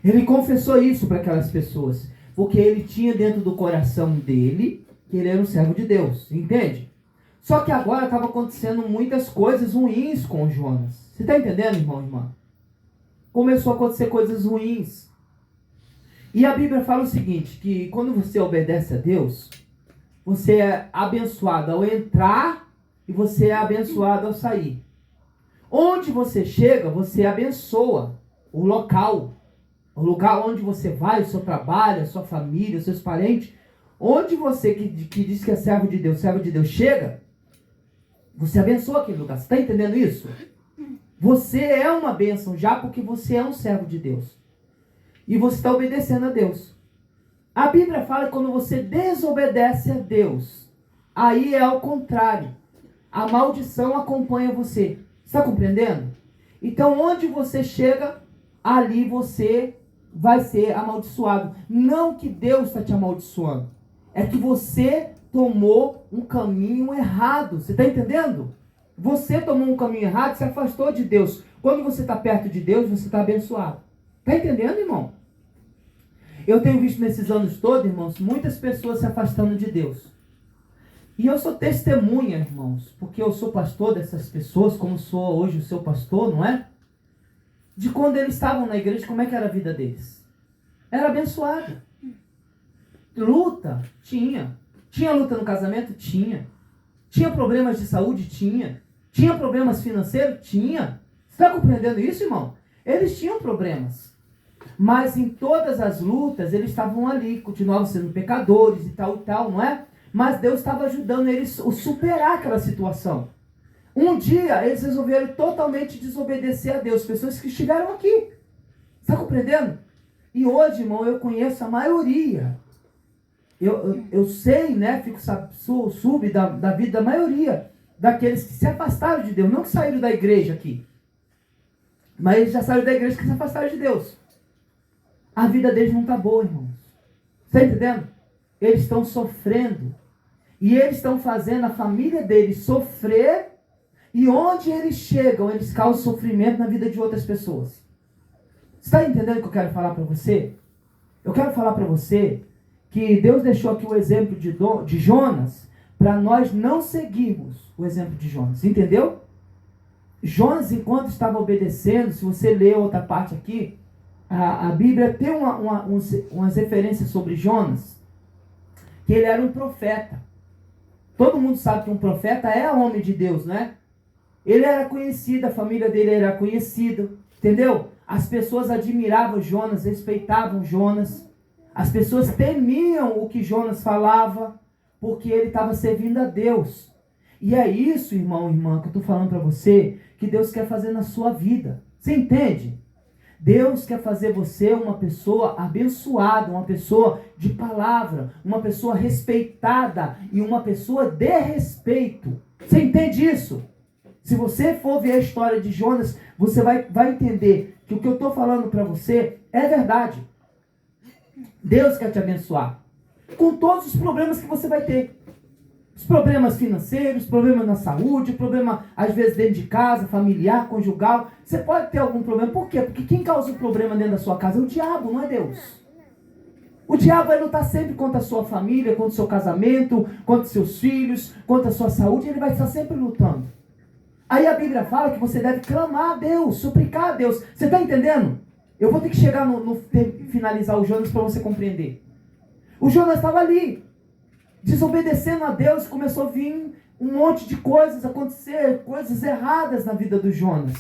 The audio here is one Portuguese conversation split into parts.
Ele confessou isso para aquelas pessoas, porque ele tinha dentro do coração dele que ele era um servo de Deus, entende? Só que agora estava acontecendo muitas coisas ruins com Jonas. Você está entendendo, irmão e irmã? Começou a acontecer coisas ruins. E a Bíblia fala o seguinte, que quando você obedece a Deus, você é abençoado ao entrar e você é abençoado ao sair. Onde você chega, você abençoa o local. O lugar onde você vai, o seu trabalho, a sua família, os seus parentes. Onde você que diz que é servo de Deus chega, você abençoa aquele lugar. Você está entendendo isso? Você é uma bênção já porque você é um servo de Deus. E você está obedecendo a Deus. A Bíblia fala que quando você desobedece a Deus, aí é ao contrário. A maldição acompanha você. Está compreendendo? Então, onde você chega, ali você vai ser amaldiçoado. Não que Deus está te amaldiçoando. É que você tomou um caminho errado. Você está entendendo? Você tomou um caminho errado, se afastou de Deus. Quando você está perto de Deus, você está abençoado. Está entendendo, irmão? Eu tenho visto nesses anos todos, irmãos, muitas pessoas se afastando de Deus. E eu sou testemunha, irmãos, porque eu sou pastor dessas pessoas, como sou hoje o seu pastor, não é? De quando eles estavam na igreja, como é que era a vida deles? Era abençoada. Luta? Tinha. Tinha luta no casamento? Tinha. Tinha problemas de saúde? Tinha. Tinha problemas financeiros? Tinha. Você está compreendendo isso, irmão? Eles tinham problemas. Mas em todas as lutas, eles estavam ali, continuavam sendo pecadores e tal, não é? Mas Deus estava ajudando eles a superar aquela situação. Um dia, eles resolveram totalmente desobedecer a Deus. Pessoas que estiveram aqui. Está compreendendo? E hoje, irmão, eu conheço a maioria. Eu sei, né? Fico sub da vida da maioria daqueles que se afastaram de Deus. Não que saíram da igreja aqui. Mas eles já saíram da igreja que se afastaram de Deus. A vida deles não está boa, irmãos. Está entendendo? Eles estão sofrendo. E eles estão fazendo a família deles sofrer. E onde eles chegam, eles causam sofrimento na vida de outras pessoas. Está entendendo o que eu quero falar para você? Eu quero falar para você que Deus deixou aqui o exemplo de Jonas para nós não seguirmos o exemplo de Jonas. Entendeu? Jonas, enquanto estava obedecendo, se você ler outra parte aqui, a Bíblia tem umas referências sobre Jonas, que ele era um profeta. Todo mundo sabe que um profeta é homem de Deus, né? Ele era conhecido, a família dele era conhecida, entendeu? As pessoas admiravam Jonas, respeitavam Jonas. As pessoas temiam o que Jonas falava, porque ele estava servindo a Deus. E é isso, irmão e irmã, que eu estou falando para você, que Deus quer fazer na sua vida. Você entende? Deus quer fazer você uma pessoa abençoada, uma pessoa de palavra, uma pessoa respeitada e uma pessoa de respeito. Você entende isso? Se você for ver a história de Jonas, você vai entender que o que eu estou falando para você é verdade. Deus quer te abençoar com todos os problemas que você vai ter. Os problemas financeiros, problemas na saúde, problema às vezes dentro de casa, familiar, conjugal. Você pode ter algum problema. Por quê? Porque quem causa o problema dentro da sua casa é o diabo, não é Deus. O diabo vai lutar sempre contra a sua família, contra o seu casamento, contra os seus filhos, contra a sua saúde. Ele vai estar sempre lutando. Aí a Bíblia fala que você deve clamar a Deus, suplicar a Deus. Você está entendendo? Eu vou ter que chegar finalizar o Jonas para você compreender. O Jonas estava ali, desobedecendo a Deus, começou a vir um monte de coisas acontecer, coisas erradas na vida do Jonas.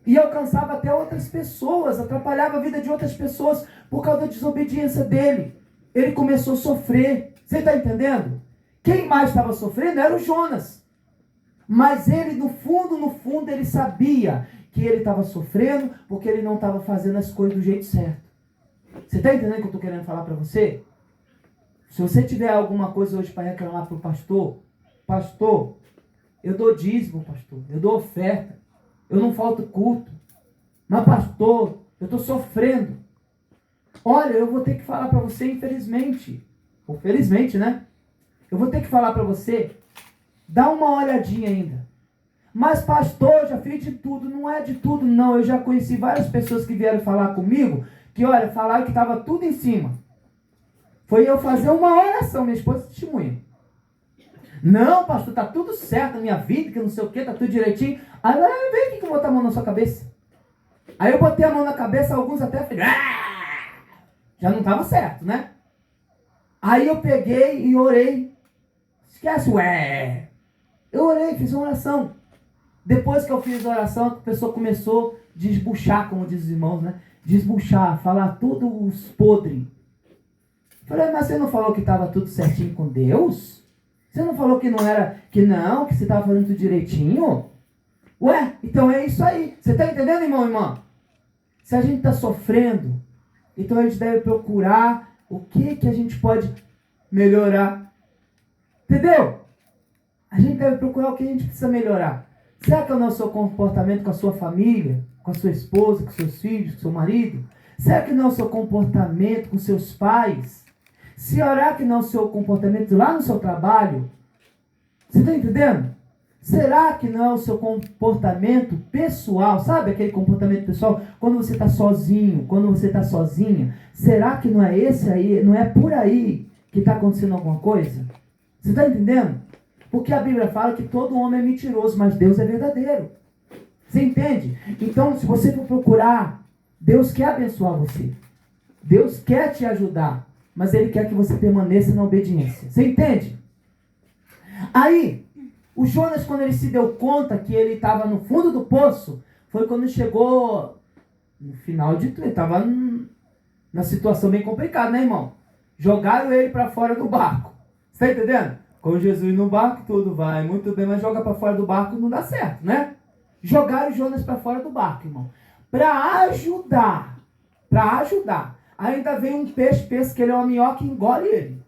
E alcançava até outras pessoas, atrapalhava a vida de outras pessoas por causa da desobediência dele. Ele começou a sofrer. Você está entendendo? Quem mais estava sofrendo era o Jonas. Mas ele, no fundo, ele sabia que ele estava sofrendo porque ele não estava fazendo as coisas do jeito certo. Você está entendendo o que eu estou querendo falar para você? Se você tiver alguma coisa hoje para reclamar para o pastor, eu dou dízimo, pastor, eu dou oferta, eu não falto culto, mas pastor, eu estou sofrendo. Olha, eu vou ter que falar para você, infelizmente, ou felizmente, né? Eu vou ter que falar para você, dá uma olhadinha ainda. Mas pastor, já fiz de tudo. Não é de tudo, não. Eu já conheci várias pessoas que vieram falar comigo, que, olha, falaram que estava tudo em cima. Foi eu fazer uma oração, minha esposa testemunha. Não, pastor, tá tudo certo na minha vida, que não sei o que, tá tudo direitinho. Aí ela, vem aqui que eu vou botar a mão na sua cabeça. Aí eu botei a mão na cabeça, alguns até falaram, já não estava certo, né? Aí eu peguei e orei. Esquece, eu orei, fiz uma oração. Depois que eu fiz a oração, a pessoa começou a desbuchar, como dizem os irmãos, né? Desbuchar, falar tudo os podres. Falei, mas você não falou que estava tudo certinho com Deus? Você não falou que não era, que você estava fazendo tudo direitinho? Ué, então é isso aí. Você está entendendo, irmão e irmã? Se a gente está sofrendo, então a gente deve procurar o que a gente pode melhorar. Entendeu? A gente deve procurar o que a gente precisa melhorar. Será que é o nosso comportamento com a sua família, com a sua esposa, com seus filhos, com seu marido? Será que não é o seu comportamento com seus pais? Será que não é o seu comportamento lá no seu trabalho? Você está entendendo? Será que não é o seu comportamento pessoal? Sabe aquele comportamento pessoal? Quando você está sozinho, quando você está sozinha. Será que não é esse aí, não é por aí que está acontecendo alguma coisa? Você está entendendo? Porque a Bíblia fala que todo homem é mentiroso, mas Deus é verdadeiro. Você entende? Então, se você for procurar, Deus quer abençoar você. Deus quer te ajudar, mas Ele quer que você permaneça na obediência. Você entende? Aí, o Jonas, quando ele se deu conta que ele estava no fundo do poço, foi quando chegou no final de tudo. Ele estava na situação bem complicada, né, irmão? Jogaram ele para fora do barco. Você está entendendo? Com Jesus no barco, tudo vai muito bem, mas joga para fora do barco não dá certo, né? Jogaram Jonas para fora do barco, irmão. Para ajudar. Ainda vem um peixe, pensa que ele é uma minhoca e engole ele.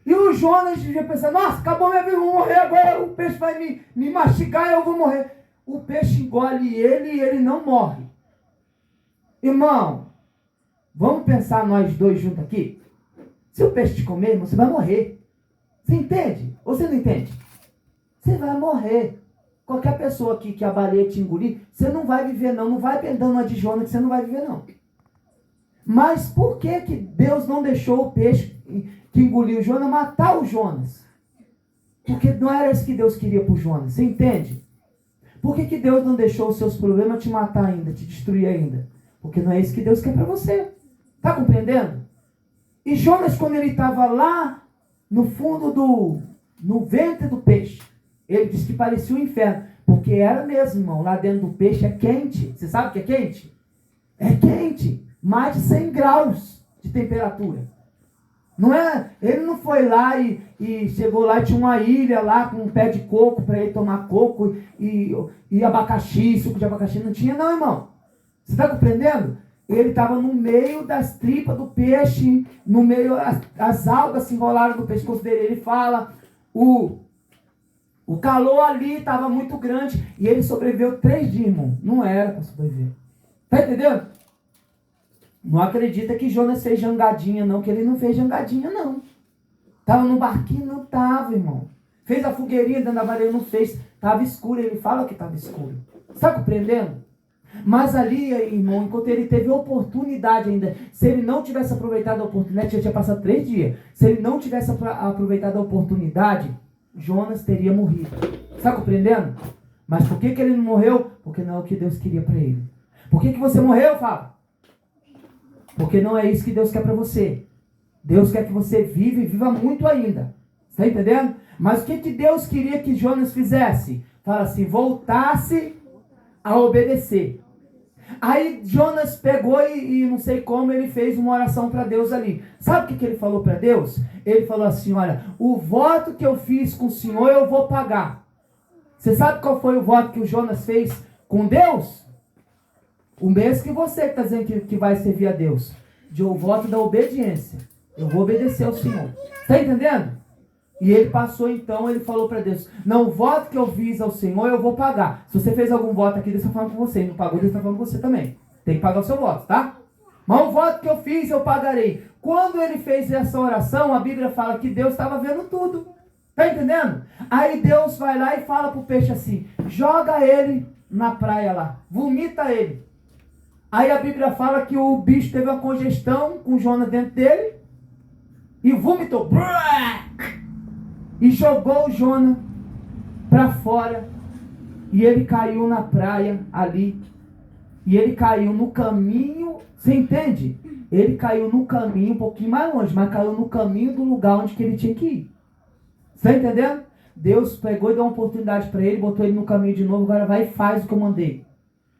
E o Jonas devia pensar, nossa, acabou minha vida, eu vou morrer agora, o peixe vai me mastigar e eu vou morrer. O peixe engole ele e ele não morre. Irmão, vamos pensar nós dois juntos aqui? Se o peixe te comer, você vai morrer. Você entende? Ou você não entende? Você vai morrer. Qualquer pessoa aqui que a baleia te engolir, você não vai viver não. Não vai dando uma de Jonas que você não vai viver não. Mas por que Deus não deixou o peixe que engoliu o Jonas matar o Jonas? Porque não era isso que Deus queria para o Jonas. Você entende? Por que Deus não deixou os seus problemas te matar ainda, te destruir ainda? Porque não é isso que Deus quer para você. Está compreendendo? E Jonas, quando ele estava lá no fundo no ventre do peixe, ele disse que parecia um inferno. Porque era mesmo, irmão. Lá dentro do peixe é quente. Você sabe o que é quente? É quente. Mais de 100 graus de temperatura. Não é? Ele não foi lá e chegou lá e tinha uma ilha lá com um pé de coco para ele tomar coco e abacaxi, suco de abacaxi. Não tinha não, irmão. Você está compreendendo? Ele estava no meio das tripas do peixe, no meio, as algas se enrolaram no pescoço dele. Ele fala, o calor ali estava muito grande e ele sobreviveu 3 dias, irmão. Não era para sobreviver. Está entendendo? Não acredita que Jonas fez jangadinha, não, que ele não fez jangadinha, não. Estava no barquinho, não estava, irmão. Fez a fogueirinha dentro da baleia, não fez. Estava escuro, ele fala que estava escuro. Está compreendendo? Mas ali, irmão, enquanto ele teve oportunidade ainda, se ele não tivesse aproveitado a oportunidade, já tinha passado 3 dias. Se ele não tivesse aproveitado a oportunidade, Jonas teria morrido. Está compreendendo? Mas por que ele não morreu? Porque não é o que Deus queria para ele. Por que você morreu, Fábio? Porque não é isso que Deus quer para você. Deus quer que você viva e viva muito ainda. Está entendendo? Mas o que Deus queria que Jonas fizesse? Fala assim, voltasse a obedecer. Aí Jonas pegou e não sei como ele fez uma oração para Deus ali. Sabe o que ele falou para Deus? Ele falou assim, olha, o voto que eu fiz com o Senhor eu vou pagar. Você sabe qual foi o voto que o Jonas fez com Deus? O mesmo que você que está dizendo que vai servir a Deus. O voto da obediência. Eu vou obedecer ao Senhor. Está entendendo? E ele passou então, ele falou para Deus, não, o voto que eu fiz ao Senhor eu vou pagar. Se você fez algum voto aqui, Deus está falando com você. E não pagou, Deus está falando com você também. Tem que pagar o seu voto, tá? Mas o voto que eu fiz eu pagarei. Quando ele fez essa oração, a Bíblia fala que Deus estava vendo tudo. Está entendendo? Aí Deus vai lá e fala para o peixe assim, joga ele na praia lá, vomita ele. Aí a Bíblia fala que o bicho teve uma congestão com Jonas dentro dele e vomitou. E jogou o Jonas para fora. E ele caiu na praia ali. E ele caiu no caminho. Você entende? Ele caiu no caminho um pouquinho mais longe, mas caiu no caminho do lugar onde que ele tinha que ir. Você está entendendo? Deus pegou e deu uma oportunidade para ele, botou ele no caminho de novo, agora vai e faz o que eu mandei.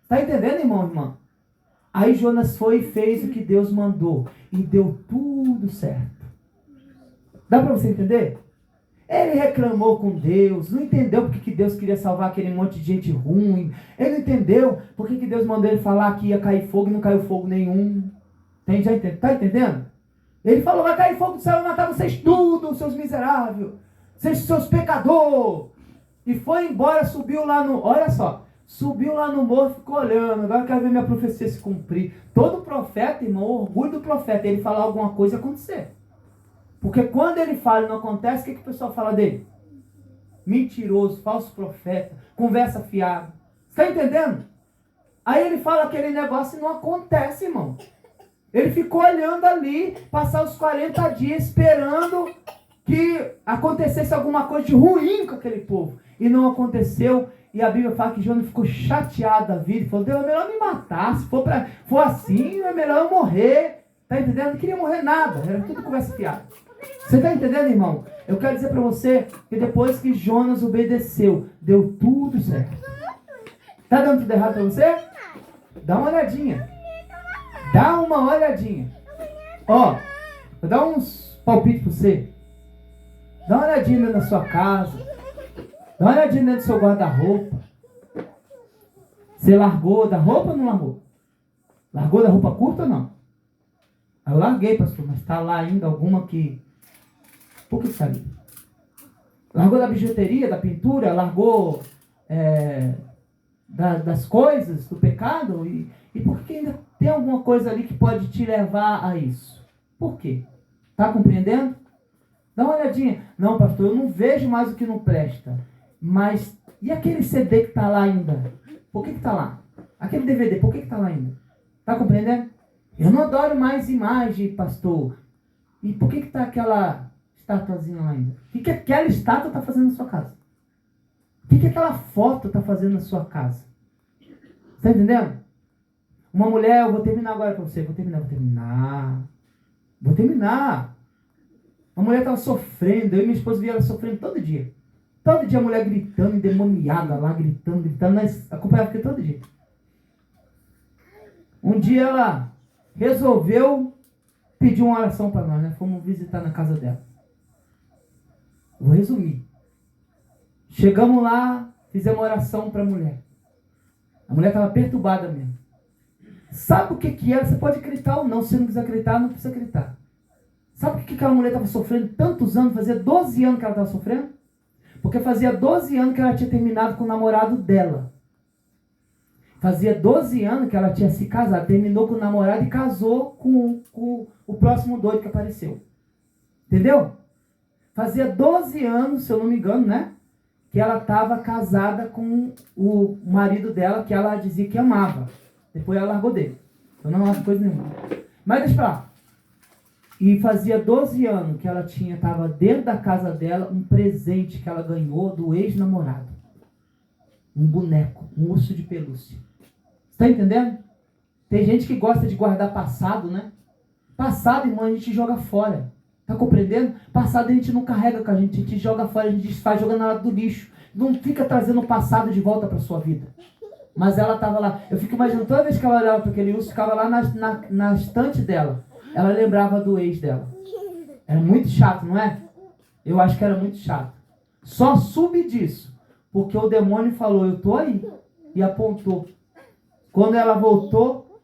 Está entendendo, irmão, irmã? Aí Jonas foi e fez o que Deus mandou. E deu tudo certo. Dá para você entender? Ele reclamou com Deus, não entendeu porque que Deus queria salvar aquele monte de gente ruim. Ele não entendeu porque que Deus mandou ele falar que ia cair fogo e não caiu fogo nenhum. Está entendendo? Ele falou, vai cair fogo do céu e matar vocês tudo, seus miseráveis, seus pecadores. E foi embora, subiu lá no... Olha só, subiu lá no morro, ficou olhando. Agora eu quero ver minha profecia se cumprir. Todo profeta, irmão, o orgulho do profeta, ele falar alguma coisa e acontecer. Porque quando ele fala e não acontece, o que o pessoal fala dele? Mentiroso, falso profeta, conversa fiada. Está entendendo? Aí ele fala aquele negócio e não acontece, irmão. Ele ficou olhando ali, passar os 40 dias esperando que acontecesse alguma coisa de ruim com aquele povo. E não aconteceu. E a Bíblia fala que Jonas ficou chateado da vida. E falou, Deus, é melhor me matar. Se for assim, é melhor eu morrer. Está entendendo? Não queria morrer nada. Era tudo conversa fiada. Você está entendendo, irmão? Eu quero dizer para você que depois que Jonas obedeceu, deu tudo certo. Está dando tudo errado para você? Dá uma olhadinha. Dá uma olhadinha. Ó, vou dar uns palpites para você. Dá uma olhadinha dentro da sua casa. Dá uma olhadinha dentro do seu guarda-roupa. Você largou da roupa ou não largou? Largou da roupa curta ou não? Eu larguei, pastor, mas está lá ainda alguma que... Por que está ali? Largou da bijuteria, da pintura, largou das coisas, do pecado? E por que ainda tem alguma coisa ali que pode te levar a isso? Por quê? Está compreendendo? Dá uma olhadinha. Não, pastor, eu não vejo mais o que não presta. Mas, e aquele CD que está lá ainda? Por que está lá? Aquele DVD, por que está lá ainda? Está compreendendo? Eu não adoro mais imagem, pastor. E por que está aquela estatuazinha lá ainda? O que aquela estátua está fazendo na sua casa? O que aquela foto está fazendo na sua casa? Está entendendo? Uma mulher, eu vou terminar agora para você. Vou terminar. Uma mulher estava sofrendo. Eu e minha esposa via ela sofrendo todo dia. Todo dia a mulher gritando, endemoniada lá, gritando. Nós acompanhava aquilo todo dia. Um dia ela resolveu pedir uma oração para nós, né? Fomos visitar na casa dela. Vou resumir. Chegamos lá, fizemos uma oração para a mulher. A mulher estava perturbada mesmo. Sabe o que era? Você pode acreditar ou não. Se você não quiser acreditar, não precisa acreditar. Sabe o que aquela mulher estava sofrendo tantos anos? Fazia 12 anos que ela estava sofrendo. Porque fazia 12 anos que ela tinha terminado com o namorado dela. Fazia 12 anos que ela tinha se casado. Terminou com o namorado e casou com o próximo doido que apareceu. Entendeu? Fazia 12 anos, se eu não me engano, né? Que ela estava casada com o marido dela, que ela dizia que amava. Depois ela largou dele. Eu não acho coisa nenhuma. Mas deixa pra lá. E fazia 12 anos que ela estava dentro da casa dela um presente que ela ganhou do ex-namorado. Um boneco, um urso de pelúcia. Está entendendo? Tem gente que gosta de guardar passado, né? Passado, irmão, a gente joga fora. Está compreendendo? Passado a gente não carrega com a gente joga fora, a gente desfaz, joga na lata do lixo. Não fica trazendo o passado de volta para a sua vida. Mas ela estava lá. Eu fico imaginando, toda vez que ela olhava para aquele urso, ficava lá na estante dela. Ela lembrava do ex dela. Era muito chato, não é? Eu acho que era muito chato. Só soube disso, porque o demônio falou, eu estou aí. E apontou. Quando ela voltou,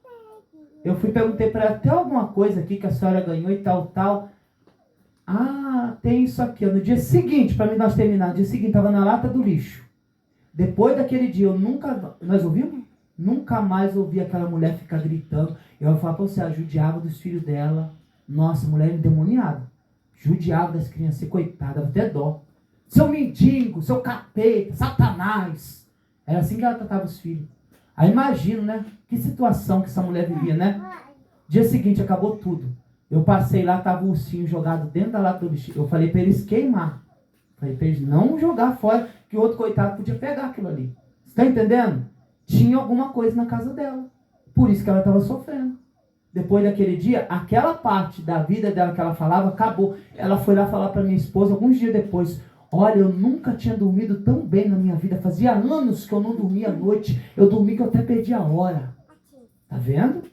eu perguntei para ela, tem alguma coisa aqui que a senhora ganhou e tal. Ah, tem isso aqui. No dia seguinte, para nós terminar, no dia seguinte, estava na lata do lixo. Depois daquele dia, nós ouvimos? Nunca mais ouvi aquela mulher ficar gritando. Eu ia falar para você, ela judiava dos filhos dela. Nossa, mulher endemoniada. Judiava das crianças, coitada, dava até dó. Seu mendigo, seu capeta, Satanás. Era assim que ela tratava os filhos. Aí imagino, né? Que situação que essa mulher vivia, né? Dia seguinte, acabou tudo. Eu passei lá, tava o ursinho jogado dentro da lata do lixo. Eu falei para eles queimar. Falei para eles não jogar fora, que o outro coitado podia pegar aquilo ali. Você tá entendendo? Tinha alguma coisa na casa dela. Por isso que ela estava sofrendo. Depois daquele dia, aquela parte da vida dela que ela falava, acabou. Ela foi lá falar para minha esposa, alguns dias depois: olha, eu nunca tinha dormido tão bem na minha vida. Fazia anos que eu não dormia à noite. Eu dormi que eu até perdi a hora. Tá vendo?